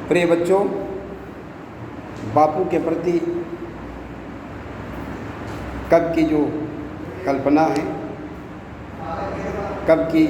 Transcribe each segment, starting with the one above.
प्रिय बच्चों, बापू के प्रति कब की जो कल्पना है, कब की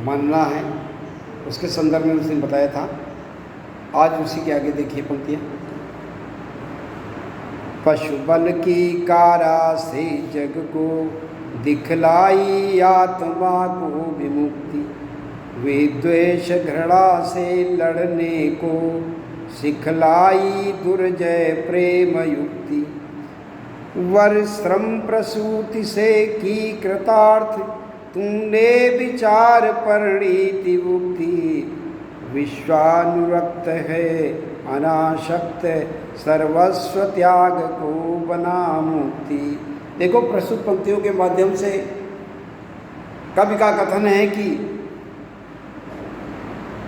मानना है, उसके संदर्भ में उस दिन बताया था। आज उसी के आगे देखिए पंक्तियाँ। पशु बल की कारा से जग को दिखलाई आत्मा को विमुक्ति, वे द्वेष घृणा से लड़ने को सिखलाई दुर्जय प्रेम युक्ति, वर श्रम प्रसूति से की कृतार्थ तुमने विचार परिणीति मुक्ति, विश्वानुरक्त है अनाशक्त सर्वस्व त्याग को बना मुक्ति। देखो, प्रस्तुत पंक्तियों के माध्यम से कवि का कथन है कि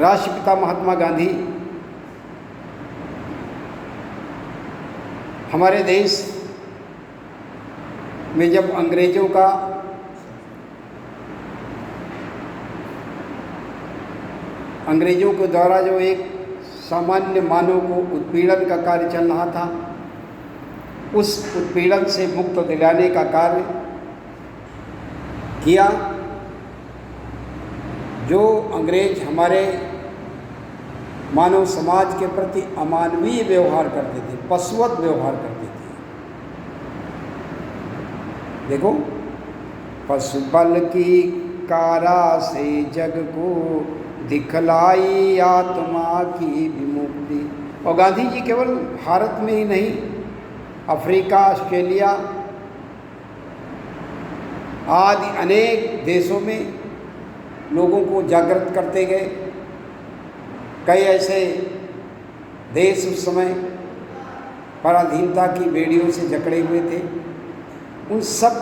राष्ट्रपिता महात्मा गांधी हमारे देश में जब अंग्रेजों के द्वारा जो एक सामान्य मानव को उत्पीड़न का कार्य चल रहा था, उस उत्पीड़न से मुक्त दिलाने का कार्य किया। जो अंग्रेज हमारे मानव समाज के प्रति अमानवीय व्यवहार करते थे, पशुवत व्यवहार करते थे। देखो, पशु बल की कारा से जग को दिखलाई आत्मा की विमुक्ति। और गांधी जी केवल भारत में ही नहीं, अफ्रीका, ऑस्ट्रेलिया आदि अनेक देशों में लोगों को जागृत करते गए। कई ऐसे देश उस समय पराधीनता की बेड़ियों से जकड़े हुए थे। उन सब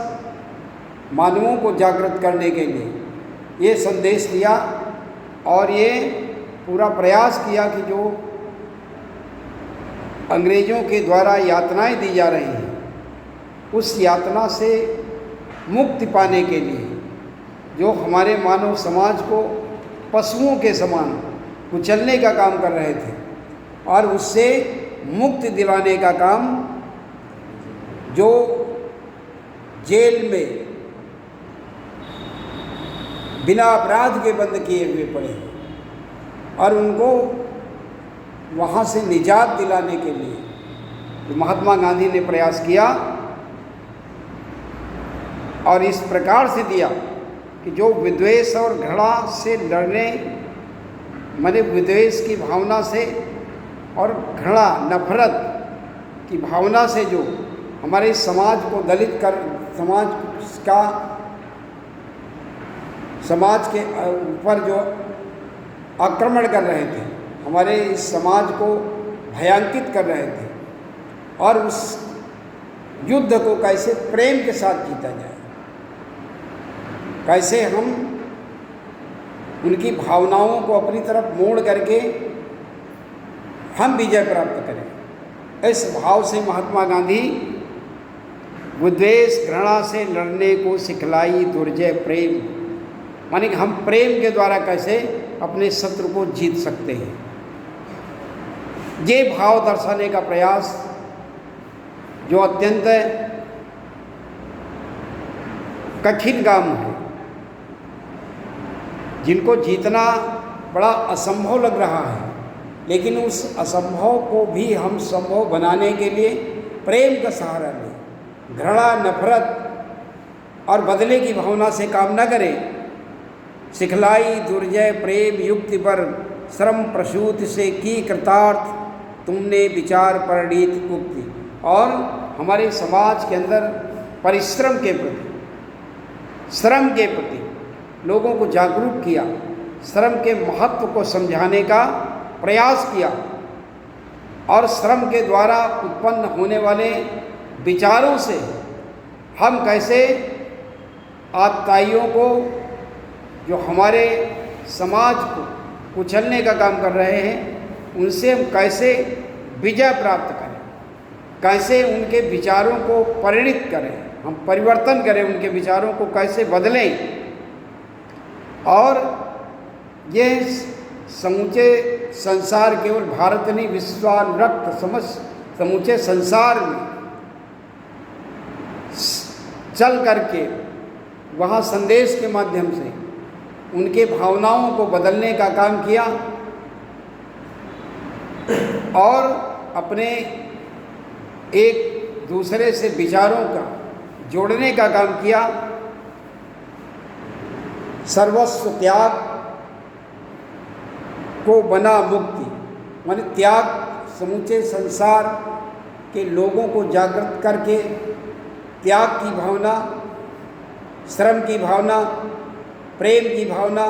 मानवों को जागृत करने के लिए ये संदेश दिया और ये पूरा प्रयास किया कि जो अंग्रेज़ों के द्वारा यातनाएं दी जा रही हैं, उस यातना से मुक्ति पाने के लिए जो हमारे मानव समाज को पशुओं के समान कुचलने का काम कर रहे थे, और उससे मुक्ति दिलाने का काम जो जेल में बिना अपराध के बंद किए हुए पड़े और उनको वहाँ से निजात दिलाने के लिए तो महात्मा गांधी ने प्रयास किया। और इस प्रकार से दिया कि जो विद्वेष और घृणा से लड़ने, माने विद्वेष की भावना से और घृणा, नफरत की भावना से जो हमारे समाज को दलित कर, समाज के ऊपर जो आक्रमण कर रहे थे, हमारे इस समाज को भयांकित कर रहे थे, और उस युद्ध को कैसे प्रेम के साथ जीता जाए, कैसे हम उनकी भावनाओं को अपनी तरफ मोड़ करके हम विजय प्राप्त करें। इस भाव से महात्मा गांधी विद्वेष घृणा से लड़ने को सिखलाई दुर्जय प्रेम, माने कि हम प्रेम के द्वारा कैसे अपने शत्रु को जीत सकते हैं। ये भाव दर्शाने का प्रयास जो अत्यंत कठिन काम है, जिनको जीतना बड़ा असंभव लग रहा है, लेकिन उस असंभव को भी हम संभव बनाने के लिए प्रेम का सहारा लें। घृणा, नफरत और बदले की भावना से काम न करें। सिखलाई दुर्जय प्रेम युक्ति पर श्रम प्रसूति से की कृतार्थ तुमने विचार परिणीत मुक्ति। और हमारे समाज के अंदर परिश्रम के प्रति, श्रम के प्रति लोगों को जागरूक किया, श्रम के महत्व को समझाने का प्रयास किया, और श्रम के द्वारा उत्पन्न होने वाले विचारों से हम कैसे आतताइयों को, जो हमारे समाज को कुचलने का काम कर रहे हैं, उनसे हम कैसे विजय प्राप्त करें, कैसे उनके विचारों को परिणित करें, हम परिवर्तन करें, उनके विचारों को कैसे बदलें। और ये समूचे संसार, केवल भारत नहीं, विश्वानुरक्त समूचे संसार में चल करके वहाँ संदेश के माध्यम से उनके भावनाओं को बदलने का काम किया और अपने एक दूसरे से विचारों का जोड़ने का काम किया। सर्वस्व त्याग को बना मुक्ति, माने त्याग समूचे संसार के लोगों को जागृत करके त्याग की भावना, श्रम की भावना, प्रेम की भावना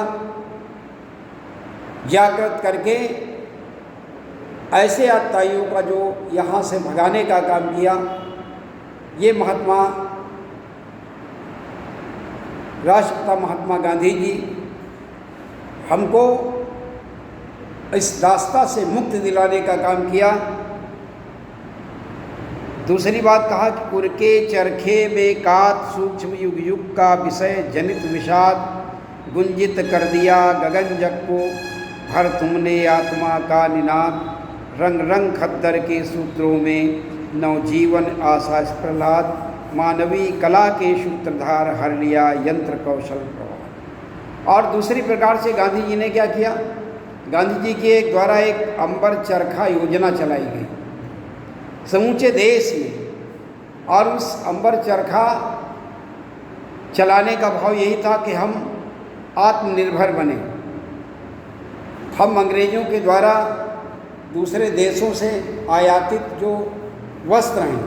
जागृत करके ऐसे आत्ताइयों का जो यहाँ से भगाने का काम किया। ये महात्मा राष्ट्रपिता महात्मा गांधी जी हमको इस दास्ता से मुक्ति दिलाने का काम किया। दूसरी बात कहा कि उनके चरखे में कात सूक्ष्म युग युग का विषय जनित विषाद गुंजित कर दिया गगन जग को, भर तुमने आत्मा का निनाद, रंग रंग खद्दर के सूत्रों में नवजीवन आशा प्रहलाद, मानवीय कला के सूत्रधार हर लिया यंत्र कौशल प्रवाह। और दूसरी प्रकार से गांधी जी ने क्या किया, गांधी जी के द्वारा एक अंबर चरखा योजना चलाई गई समूचे देश में, और उस अंबर चरखा चलाने का भाव यही था कि हम आत्मनिर्भर बने। हम अंग्रेज़ों के द्वारा दूसरे देशों से आयातित जो वस्त्र हैं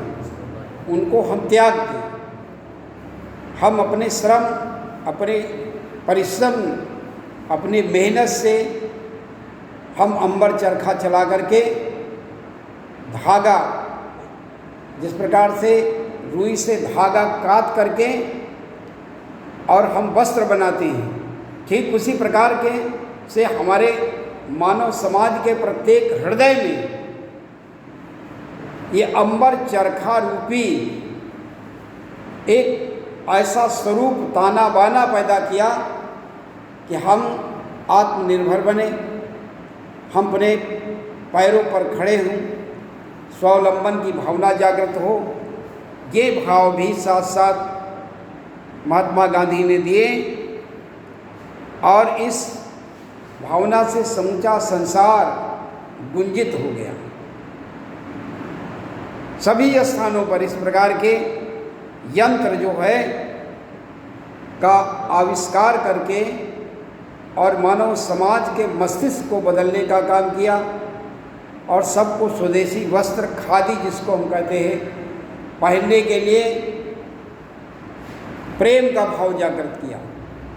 उनको हम त्याग दें, हम अपने श्रम, अपने परिश्रम, अपनी मेहनत से हम अंबर चरखा चला करके धागा, जिस प्रकार से रुई से धागा काट करके और हम वस्त्र बनाते हैं, ठीक उसी प्रकार के से हमारे मानव समाज के प्रत्येक हृदय में ये अंबर चरखा रूपी एक ऐसा स्वरूप ताना बाना पैदा किया कि हम आत्मनिर्भर बने, हम अपने पैरों पर खड़े हों, स्वावलंबन की भावना जागृत हो। ये भाव भी साथ साथ महात्मा गांधी ने दिए और इस भावना से समूचा संसार गुंजित हो गया। सभी स्थानों पर इस प्रकार के यंत्र जो है का आविष्कार करके और मानव समाज के मस्तिष्क को बदलने का काम किया और सबको स्वदेशी वस्त्र, खादी जिसको हम कहते हैं, पहनने के लिए प्रेम का भाव जागृत किया,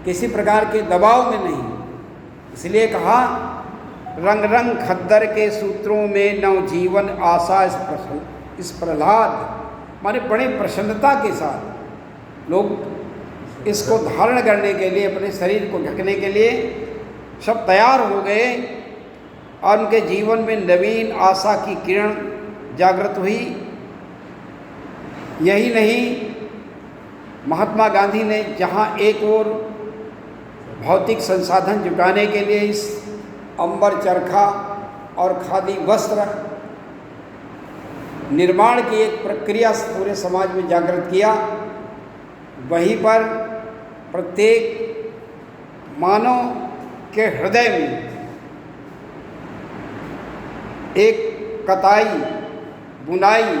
किसी प्रकार के दबाव में नहीं। इसलिए कहा रंग रंग खद्दर के सूत्रों में नवजीवन आशा इस प्रहलाद, माने बड़े प्रसन्नता के साथ लोग इसको धारण करने के लिए, अपने शरीर को ढकने के लिए सब तैयार हो गए और उनके जीवन में नवीन आशा की किरण जागृत हुई। यही नहीं, महात्मा गांधी ने जहाँ एक ओर भौतिक संसाधन जुटाने के लिए इस अंबर चरखा और खादी वस्त्र निर्माण की एक प्रक्रिया पूरे समाज में जागृत किया, वहीं पर प्रत्येक मानव के हृदय में एक कताई बुनाई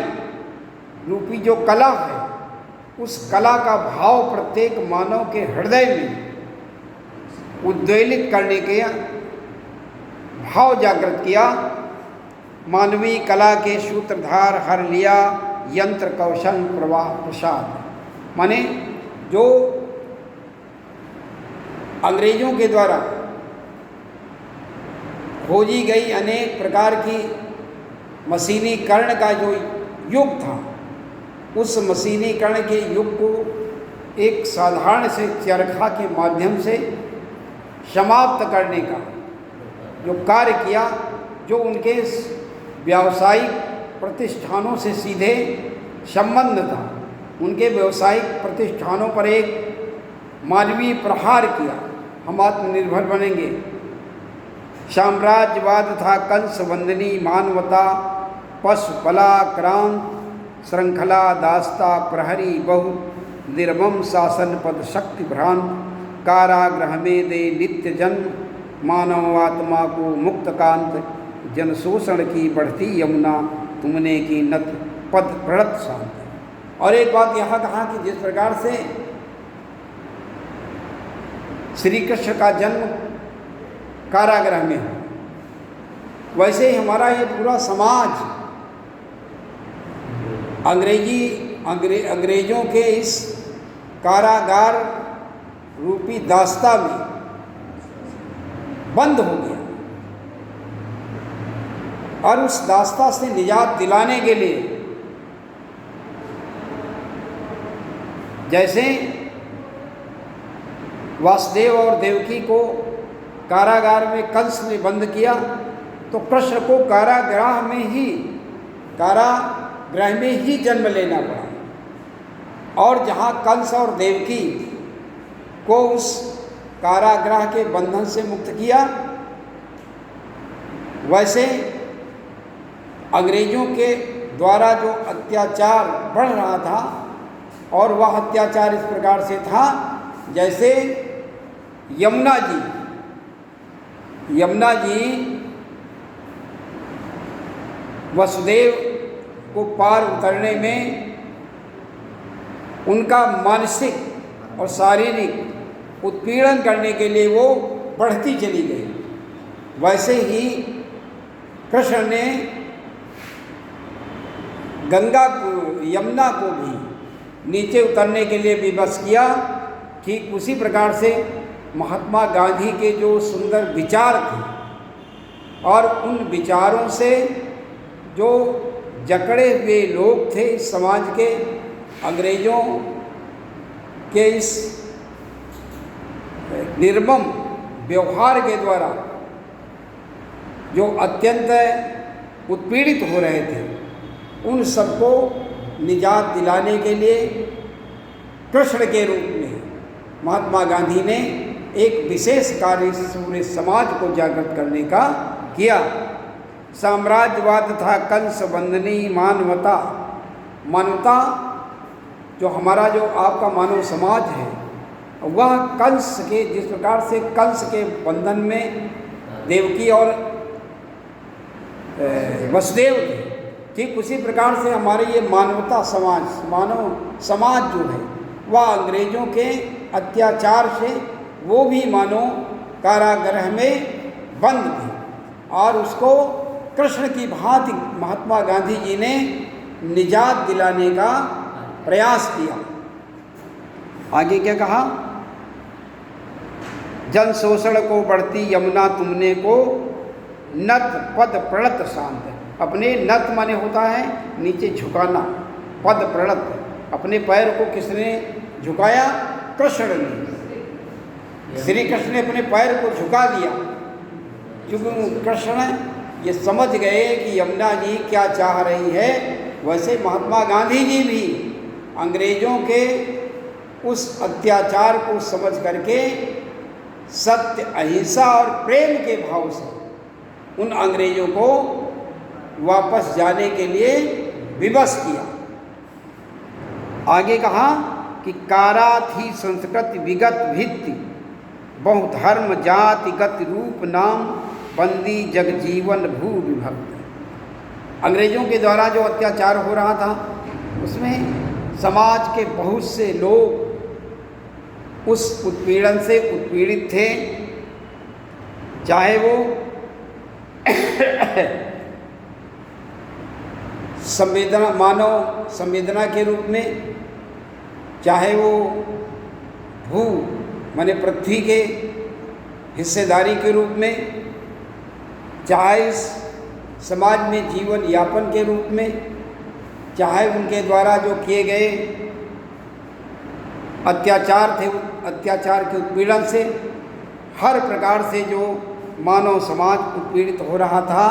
रूपी जो कला है, उस कला का भाव प्रत्येक मानव के हृदय में उद्वेलित करने के भाव जागृत किया। मानवीय कला के सूत्रधार हर लिया यंत्र कौशल प्रवाह प्रसाद, माने जो अंग्रेजों के द्वारा खोजी गई अनेक प्रकार की मशीनीकरण का जो युग था, उस मशीनीकरण के युग को एक साधारण से चरखा के माध्यम से समाप्त करने का जो कार्य किया, जो उनके व्यावसायिक प्रतिष्ठानों से सीधे संबंध था, उनके व्यावसायिक प्रतिष्ठानों पर एक मानवीय प्रहार किया। हम आत्मनिर्भर बनेंगे, साम्राज्यवाद था कंस वंदनी मानवता, पशुपला क्रांत श्रृंखला दास्ता प्रहरी बहु, निर्मम शासन पद शक्ति भ्रांत, कारागृह में दे नित्य जन्म, मानवात्मा को मुक्त कांत, जन शोषण की बढ़ती यमुना, तुमने की नत पद प्रणत शांत। और एक बात यहाँ कहा कि जिस प्रकार से श्री कृष्ण का जन्म कारागृह में हो, वैसे ही हमारा ये पूरा समाज अंग्रेजों के इस कारागार रूपी दास्ता में बंद हो गया, और उस दास्ता से निजात दिलाने के लिए जैसे वासुदेव और देवकी को कारागार में कंस ने बंद किया, तो कृष्ण को कारागृह में ही जन्म लेना पड़ा। और जहाँ कंस और देवकी को उस कारागृह के बंधन से मुक्त किया, वैसे अंग्रेजों के द्वारा जो अत्याचार बढ़ रहा था, और वह अत्याचार इस प्रकार से था जैसे यमुना जी वसुदेव को पार उतरने में उनका मानसिक और शारीरिक उत्पीड़न करने के लिए वो बढ़ती चली गई, वैसे ही कृष्ण ने यमुना को भी नीचे उतरने के लिए विवश किया। ठीक उसी प्रकार से महात्मा गांधी के जो सुंदर विचार थे, और उन विचारों से जो जकड़े हुए लोग थे इस समाज के, अंग्रेजों के इस निर्मम व्यवहार के द्वारा जो अत्यंत उत्पीड़ित हो रहे थे, उन सबको निजात दिलाने के लिए कृष्ण के रूप में महात्मा गांधी ने एक विशेष कार्य पूरे समाज को जागृत करने का किया। साम्राज्यवाद था कंस वंदनी मानवता, मानवता जो हमारा जो आपका मानव समाज है, वह कंस के, जिस प्रकार से कंस के बंधन में देवकी और वसुदेव थे, ठीक उसी प्रकार से हमारे ये मानवता समाज, मानव समाज जो है, वह अंग्रेजों के अत्याचार से वो भी मानो कारागृह में बंद थे, और उसको कृष्ण की भांति महात्मा गांधी जी ने निजात दिलाने का प्रयास किया। आगे क्या कहा? जन शोषण को बढ़ती यमुना तुमने को नत पद प्रणत शांत। अपने नत माने होता है नीचे झुकाना, पद प्रणत अपने पैर को किसने झुकाया? कृष्ण ने। श्री कृष्ण ने अपने पैर को झुका दिया, क्योंकि कृष्ण ये समझ गए कि यमुना जी क्या चाह रही है। वैसे महात्मा गांधी जी भी अंग्रेजों के उस अत्याचार को समझ करके सत्य, अहिंसा और प्रेम के भाव से उन अंग्रेजों को वापस जाने के लिए विवश किया। आगे कहा कि कारा थी संस्कृति विगत भित्ति, बहु धर्म जातिगत रूप नाम, बंदी जग जीवन भू विभक्त। अंग्रेजों के द्वारा जो अत्याचार हो रहा था, उसमें समाज के बहुत से लोग उस उत्पीड़न से उत्पीड़ित थे, चाहे वो संवेदना, मानव संवेदना के रूप में, चाहे वो भू माने पृथ्वी के हिस्सेदारी के रूप में, चाहे समाज में जीवन यापन के रूप में, चाहे उनके द्वारा जो किए गए अत्याचार थे, अत्याचार के उत्पीड़न से हर प्रकार से जो मानव समाज उत्पीड़ित हो रहा था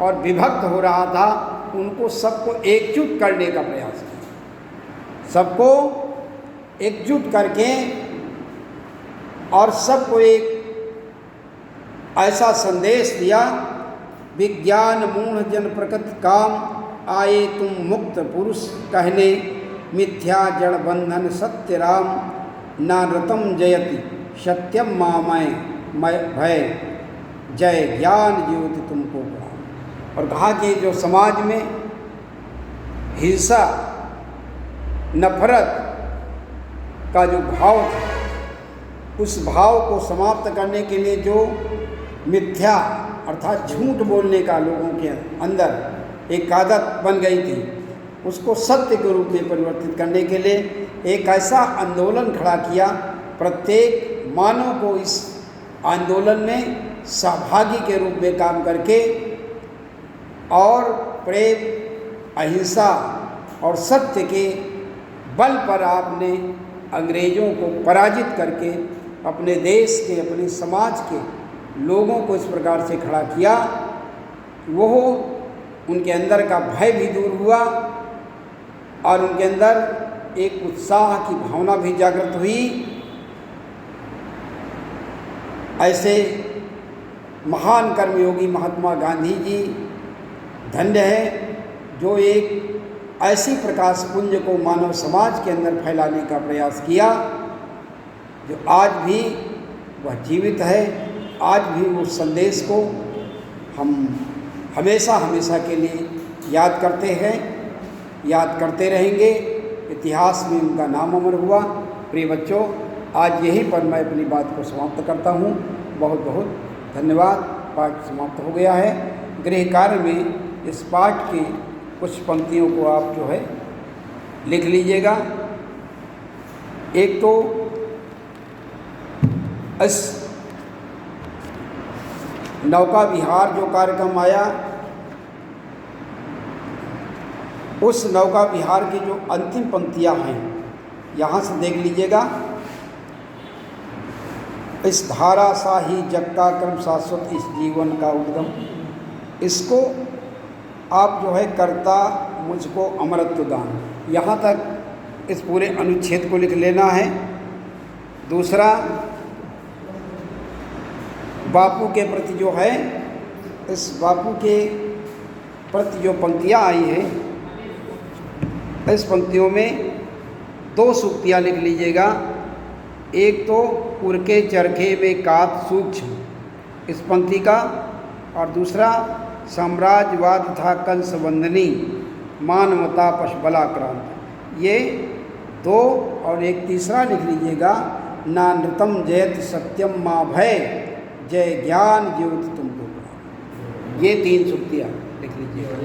और विभक्त हो रहा था, उनको सबको एकजुट करने का प्रयास किया। सबको एकजुट करके और सबको एक ऐसा संदेश दिया, विज्ञान मूढ़ जन प्रकृति काम, आए तुम मुक्त पुरुष कहने, मिथ्या जड़ बंधन सत्य राम, नानृतम जयति सत्यम मामय भय, जय ज्ञान ज्योति तुमको प्रणाम। और कहा कि जो समाज में हिंसा नफरत का जो भाव था, उस भाव को समाप्त करने के लिए जो मिथ्या अर्थात झूठ बोलने का लोगों के अंदर एक आदत बन गई थी, उसको सत्य के रूप में परिवर्तित करने के लिए एक ऐसा आंदोलन खड़ा किया। प्रत्येक मानव को इस आंदोलन में सहभागी के रूप में काम करके और प्रेम, अहिंसा और सत्य के बल पर आपने अंग्रेज़ों को पराजित करके अपने देश के, अपने समाज के लोगों को इस प्रकार से खड़ा किया, वो उनके अंदर का भय भी दूर हुआ और उनके अंदर एक उत्साह की भावना भी जागृत हुई। ऐसे महान कर्मयोगी महात्मा गांधी जी धन्य है जो एक ऐसी प्रकाश पुंज को मानव समाज के अंदर फैलाने का प्रयास किया, जो आज भी वह जीवित है। आज भी उस संदेश को हम हमेशा हमेशा के लिए याद करते हैं, याद करते रहेंगे। इतिहास में उनका नाम अमर हुआ। प्रिय बच्चों, आज यहीं पर मैं अपनी बात को समाप्त करता हूँ। बहुत बहुत धन्यवाद। पाठ समाप्त हो गया है। गृह कार्य में इस पाठ की कुछ पंक्तियों को आप जो है लिख लीजिएगा। एक तो इस नौका विहार जो कार्यक्रम आया, उस नौका विहार की जो अंतिम पंक्तियां हैं यहाँ से देख लीजिएगा। इस धारा सा ही जग का क्रम शाश्वत, इस जीवन का उद्गम। इसको आप जो है करता मुझको अमरत्व दान, यहाँ तक इस पूरे अनुच्छेद को लिख लेना है। दूसरा, बापू के प्रति जो है, इस बापू के प्रति जो पंक्तियाँ आई हैं, इस पंक्तियों में दो सूक्तियाँ लिख लीजिएगा। एक तो उरके चरखे में कात सूक्ष्म, इस पंक्ति का, और दूसरा साम्राज्यवाद था कंस वंदनी, मानवता पशबलाक्रांत। ये दो, और एक तीसरा लिख लीजिएगा, ना नृतम जयति सत्यम माँ भय, जय ज्ञान ज्योति तुमको प्रणाम। ये तीन सूक्तियाँ लिख लीजिएगा।